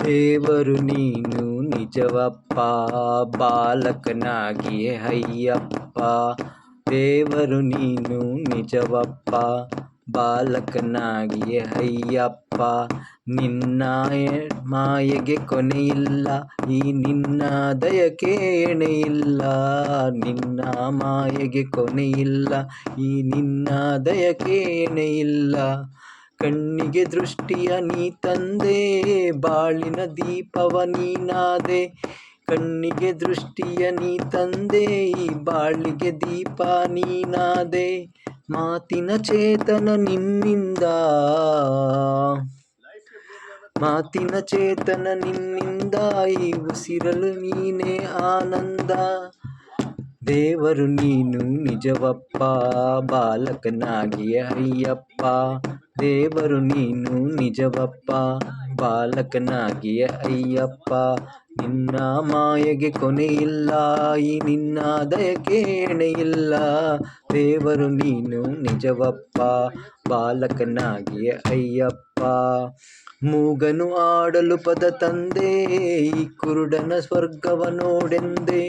ದೇವರು ನೀನು ನಿಜವಪ್ಪ, ಬಾಲಕನಾಗಿಯೇ ಅಯ್ಯಪ್ಪ. ದೇವರು ನೀನು ನಿಜವಪ್ಪ, ಬಾಲಕನಾಗಿಯೇ ಅಯ್ಯಪ್ಪ. ನಿನ್ನ ಮಾಯೆಗೆ ಕೊನೆಯಿಲ್ಲ, ಈ ನಿನ್ನ ದಯಕ್ಕೆ ಎಣೆಯಿಲ್ಲ. ನಿನ್ನ ಮಾಯೆಗೆ ಕೊನೆಯಿಲ್ಲ, ಈ ನಿನ್ನ ದಯಕ್ಕೆ ಎಣೆಯಿಲ್ಲ. ಕಣ್ಣಿಗೆ ದೃಷ್ಟಿಯ ನೀ ತಂದೆ, ಬಾಳಿನ ದೀಪವ ನೀನಾದೆ. ಕಣ್ಣಿಗೆ ದೃಷ್ಟಿಯ ನೀ ತಂದೆ, ಈ ಬಾಳಿಗೆ ದೀಪ ನೀನಾದೆ. ಮಾತಿನ ಚೇತನ ನಿನ್ನಿಂದ, ಮಾತಿನ ಚೇತನ ನಿನ್ನಿಂದ, ಈ ಉಸಿರಲು ನೀನೇ ಆನಂದ. ದೇವರು ನೀನು ನಿಜವಪ್ಪ, ಬಾಲಕನಾಗಿಯೇ ಅಯ್ಯಪ್ಪ. ದೇವರು ನೀನು ನಿಜವಪ್ಪ, ಬಾಲಕನಾಗಿಯೇ ಅಯ್ಯಪ್ಪ. ನಿನ್ನ ಮಾಯೆಗೆ ಕೊನೆಯಿಲ್ಲ, ಈ ನಿನ್ನ ದಯಕ್ಕೆ ಎಣೆಯಿಲ್ಲ. ದೇವರು ನೀನು ನಿಜವಪ್ಪ, ಬಾಲಕನಾಗಿಯೇ ಅಯ್ಯಪ್ಪ. ಮೂಗನು ಆಡಲು ಪದ ತಂದೆ, ಈ ಕುರುಡನ ಸ್ವರ್ಗವ ನೋಡೆಂದೆ.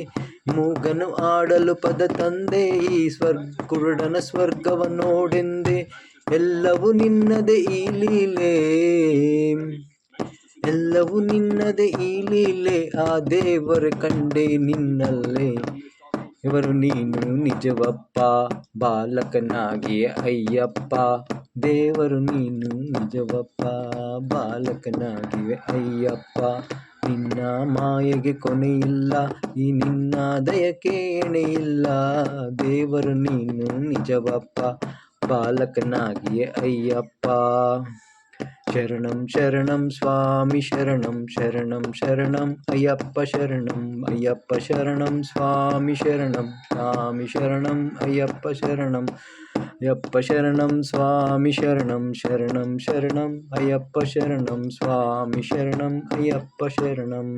ಮೂಗನು ಆಡಲು ಪದ ತಂದೆ, ಈ ಕುರುಡನ ಸ್ವರ್ಗವ ನೋಡೆಂದೆ. ಎಲ್ಲವೂ ನಿನ್ನದೇ ಈ ಲೀಲೆ, ಎಲ್ಲವೂ ನಿನ್ನದೇ ಈ ಲೀಲೆ. ಆ ದೇವರ ಕಂಡೆ ನಿನ್ನಲ್ಲೇ. ದೇವರು ನೀನು ನಿಜವಪ್ಪ, ಬಾಲಕನಾಗಿಯೇ ಅಯ್ಯಪ್ಪ. ದೇವರು ನೀನು ನಿಜವಪ್ಪ, ಬಾಲಕನಾಗಿಯೇ ಅಯ್ಯಪ್ಪ. ನಿನ್ನ ಮಾಯೆಗೆ ಕೊನೆಯಿಲ್ಲ, ಈ ನಿನ್ನ ದಯಕ್ಕೆ ಎಣೆಯಿಲ್ಲ. ದೇವರು ನೀನು ನಿಜವಪ್ಪ, ಬಾಲಕನಾಗಿಯೇ ಅಯ್ಯಪ್ಪ. ಶರಣಂ ಶರಣಂ ಸ್ವಾಮಿ ಶರಣಂ, ಶರಣಂ ಶರಣಂ ಅಯ್ಯಪ್ಪ ಶರಣಂ. ಅಯ್ಯಪ್ಪ ಶರಣಂ ಸ್ವಾಮಿ ಶರಣಂ, ಸ್ವಾಮಿ ಶರಣಂ ಅಯ್ಯಪ್ಪ ಶರಣಂ. ಅಯ್ಯಪ್ಪ ಶರಣಂ ಸ್ವಾಮಿ ಶರಣಂ, ಶರಣಂ ಶರಣಂ ಅಯ್ಯಪ್ಪ ಶರಣಂ. ಸ್ವಾಮಿ ಶರಣಂ ಅಯ್ಯಪ್ಪ ಶರಣಂ.